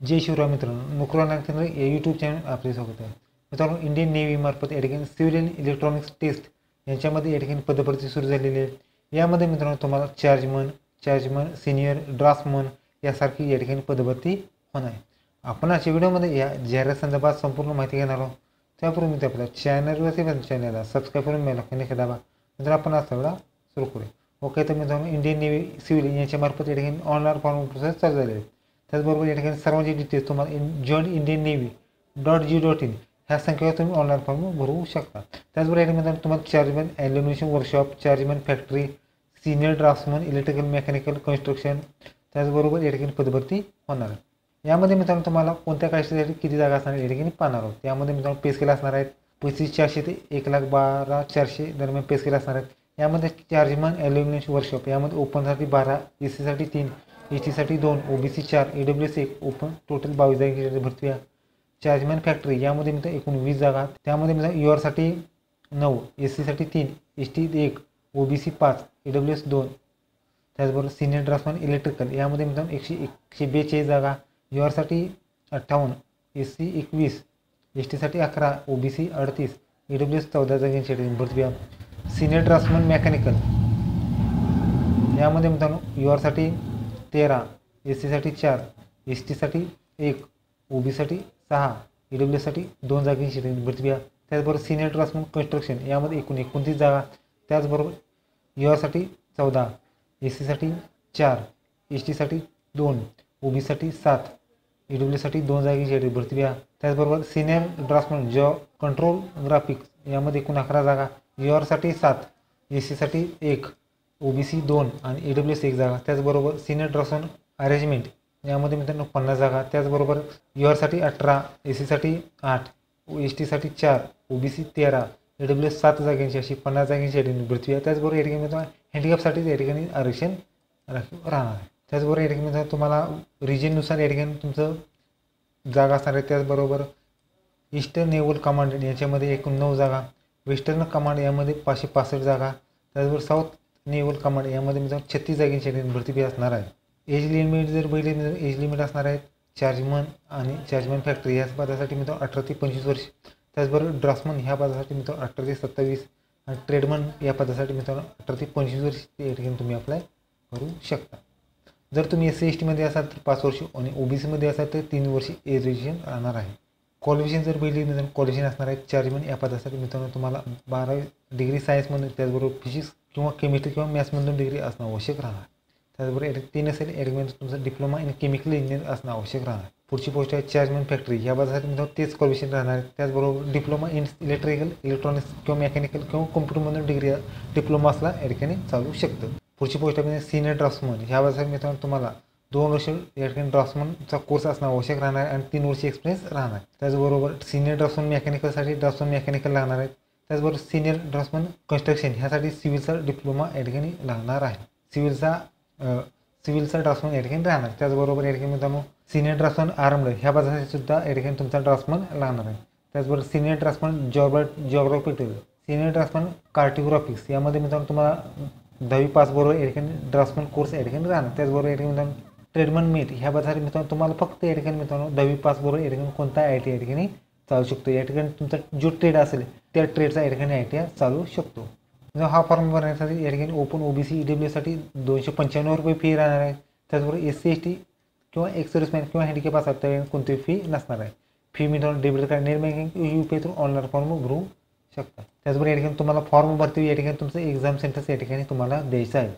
जय शिवराय मित्रांनो, नोकरी केंद्र या यूट्यूब चॅनल आपले स्वागत आहे. मित्रांनो, इंडियन नेव्ही मार्फत या ठिकाणी सिव्हिल अँड इलेक्ट्रॉनिक्स टेस्ट यांच्यामध्ये या ठिकाणी पदभरती सुरू झालेली आहे. यामध्ये मित्रांनो तुम्हाला चार्जमन, सिनियर ड्राफ्टमन यासारखी या ठिकाणी पदभरती होणार आहे. आपण आजच्या व्हिडिओमध्ये या जाहिरात संदर्भात संपूर्ण माहिती घेणार आहोत. त्यापूर्वी मी आपल्या चॅनलला सबस्क्राईब करून बेल आयकॉन दाबा. नंतर आपण आज सगळा सुरू करूया. ओके, तर मित्रांनो, इंडियन नेव्ही सिव्हिल यांच्या मार्फत या ठिकाणी ऑनलाईन फॉर्म प्रोसेस चालू झालेली आहे. त्याचबरोबर या ठिकाणी सर्वांची डिटेल्स तुम्हाला jointindianNavy.gov.in ह्या संख्येवर तुम्ही ऑनलाईन फॉर्म भरू शकता. त्याचबरोबर या ठिकाणी तुम्हाला chargeman ammunition workshop, chargeman factory, senior draughtsman, electrical mechanical construction त्याचबरोबर या ठिकाणी पदभरती होणार आहे. यामध्ये मित्रांनो तुम्हाला कोणत्या कास्टसाठी किती जागा असणार या ठिकाणी पाहणार आहोत. त्यामध्ये मित्रांनो पे स्केल असणार आहेत 35,400 ते 1,12,400 दरम्यान पे स्केल असणार आहेत. यामध्ये चार्जमन ॲल्युमिनेशन वर्कशॉप यामध्ये ओपनसाठी 12, एसीसाठी 3, एसटीसाठी 2, ओबीसी 4, AWS 1, ओपन टोटल 22 जागेची भरती आहे. चार्जमन फॅक्टरी यामध्ये मित्र एकूण 20 जागा. त्यामध्ये मित्र युआरसाठी 9, एससीसाठी 3, एसटी 1, ओबीसी 5, AWS 2. त्याचबरोबर सिनियर ड्राफ्टमन इलेक्ट्रिकल यामध्ये मित्रांनो 142 जागा. युआरसाठी 58, एससी 21, एसटीसाठी 11, ओबीसी 38, AWS 14 जागांची भरती आहे. सिनियर ड्राफ्टमन मेकॅनिकल यामध्ये मित्रांनो युआरसाठी 13, एससीसाठी 4, एसटीसाठी 1, ओबीसाठी 6, AWSसाठी 2 जागांची भरती आहे. त्याचबरोबर सिनियर ड्राफ्टमन कन्स्ट्रक्शन यामध्ये एकूण 29 जागा. त्याचबरोबर युआरसाठी 14, एससीसाठी 4, एसटीसाठी 2, ओबीसीसाठी 7, AWSसाठी 2 जागांची भरती आहे. त्याचबरोबर सिनियर ड्राफ्टमन कंट्रोल ग्राफिक्स यामध्ये एकूण 11 जागा. युआरसाठी 7, एससीसाठी 1, ओबीसी 2 आणि AWS 1 जागा. त्याचबरोबर सिनियर ड्राफ्टमन अरेंजमेंट यामध्ये मित्रांनो 50 जागा. त्याचबरोबर युआरसाठी 18, एससीसाठी 8, एसटीसाठी 4, ओबीसी 13, AWS 7 जागांची अशी 50 जागांची भरती आहे. त्याचबरोबर या ठिकाणी मित्रांनो हँडिकॅपसाठी या ठिकाणी आरक्षण राहणार आहे. त्याचबरोबर या ठिकाणी मित्रांनो तुम्हाला रिजननुसार या ठिकाणी तुमचं जागा असणार आहे. त्याचबरोबर ईस्टर्न नेव्हल कमांड याच्यामध्ये एकूण 9 जागा. वेस्टर्न कमांड यामध्ये 565 जागा. त्याचबरोबर साऊथ नेव्हल कमांड यामध्ये मित्रांनो 36 जागांची भरती असणार आहे. एज लिमिट जर बघितले एज लिमिट असणार आहेत चार्जमन आणि चार्जमन फॅक्टरी या पदासाठी मित्रांनो 18 ते 25 वर्ष. त्याचबरोबर ड्राफ्टमन ह्या पदासाठी मित्रांनो 18 ते 27 आणि ट्रेडमन या पदासाठी मित्रांनो 18 ते 25 वर्ष या ठिकाणी तुम्ही अप्लाय करू शकता. जर तुम्ही SC ST असाल तर 5 वर्ष आणि ओबीसीमध्ये असाल तर 3 वर्ष एज रिजन राहणार आहे. क्वालिफिकेशन जर बघितली मित्रांनो क्वालिफिकेशन असणार आहे चार्जमन या पदासाठी मित्रांनो तुम्हाला 12 डिग्री सायन्समधून त्याचबरोबर फिजिक्स किंवा केमिस्ट्री किंवा मॅथ्समधून डिग्री असणं आवश्यक राहणार. त्याचबरोबर 3 असेल ॲडमिन तुमचं डिप्लोमा इन केमिकल इंजिनियर असणं आवश्यक राहणार. पुढची पोस्ट आहे चार्जमन फॅक्टरी या पदासाठी मित्रांनो तेच क्वालिफिकेशन राहणार आहे. त्याचबरोबर डिप्लोमा इन इलेक्ट्रिकल इलेक्ट्रॉनिक्स किंवा मेकॅनिकल किंवा कॉम्प्युटरमधून डिप्लोमा असला या ठिकाणी चालू शकतं. पुढची पोस्ट आहे सिनियर ड्राफ्ट्समन ह्या पदासाठी मित्रांनो तुम्हाला 2 वर्ष या ठिकाणी ड्राफ्ट्समनचा कोर्स असणं आवश्यक राहणार आहे आणि 3 वर्ष एक्सपिरियन्स राहणार. त्याचबरोबर सिनियर ड्राफ्ट्समन मेकॅनिकलसाठी ड्राफ्ट्समन मेकॅनिकल लागणार आहेत. त्याचबरोबर सिनियर ड्राफ्ट्समन कन्स्ट्रक्शन ह्यासाठी सिव्हिलचा डिप्लोमा या ठिकाणी लागणार आहे. सिव्हिलचा ड्राफ्ट्समन या ठिकाणी राहणार. त्याचबरोबर या ठिकाणी मित्रांनो सिनियर ड्राफ्ट्समन आर्मड ह्या पदासाठी सुद्धा या ठिकाणी तुमचा ड्राफ्ट्समन लागणार आहे. त्याचबरोबर senior draughtsman geographical, senior draughtsman cartographics यामध्ये मित्रांनो तुम्हाला 10वी पास बरोबर या ठिकाणी ड्राफ्ट्समन कोर्स या ठिकाणी राहणार. त्याचबरोबर या ठिकाणी मित्रांनो ट्रेडमन मेट ह्या पदासाठी मित्रांनो तुम्हाला फक्त या ठिकाणी मित्रांनो 10वी पास बरोबर या ठिकाणी कोणता IIT या ठिकाणी चालू शकतो. या ठिकाणी तुमचा जो ट्रेड असेल त्या ट्रेडचा या ठिकाणी IIT चालू शकतो. हा फॉर्म भरण्यासाठी या ठिकाणी ओपन ओबीसी EWSसाठी 295 रुपये फी राहणार आहे. त्याचबरोबर SC ST किंवा एक्स सर्व्हिसमॅन किंवा हँडिकॅप असाल तर कोणतीही फी नसणार आहे. फी मित्रांनो debit card, net banking UPI through online form भरू शकता. त्याचबरोबर या ठिकाणी तुम्हाला फॉर्म भरती या ठिकाणी तुमचं एक्झाम सेंटर्स या ठिकाणी तुम्हाला द्यायचं आहे.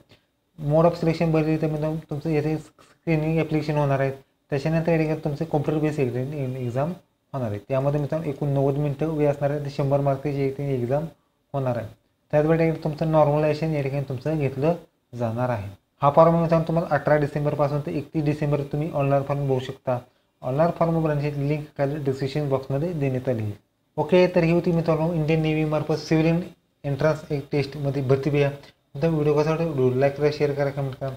मोड ऑफ सिलेक्शन बघितलं तर मित्रांनो तुमचं येथे स्क्रीनिंग ॲप्लिकेशन होणार आहे. त्याच्यानंतर या ठिकाणी तुमचं कॉम्प्युटर बेस एक्झाम होणार आहे. त्यामध्ये मित्रांनो एकूण 90 मिनिटं वेळ असणार आहे. 100 मार्काची एक्झाम होणार आहे. त्याचबरोबर तुमचं नॉर्मलायझेशन या ठिकाणी तुमचं घेतलं जाणार आहे. हा फॉर्म मित्रांनो तुम्हाला 18 डिसेंबरपासून ते 31 डिसेंबर तुम्ही ऑनलाईन फॉर्म भरू शकता. ऑनलाईन फॉर्म भरण्याची लिंक खाली डिस्क्रिप्शन बॉक्समध्ये देण्यात आली आहे. ओके, तर ही होती मित्रांनो इंडियन नेव्ही मार्फत सिव्हिल एंट्रन्स टेस्टमध्ये भरती द्या. व्हिडिओ कसा वाटतो लाईक करा, शेअर करा, कमेंट करा.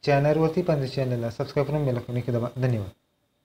चॅनलवरती पण चॅनलला सबस्क्राईब करून बेल आयकॉन दाबा. धन्यवाद.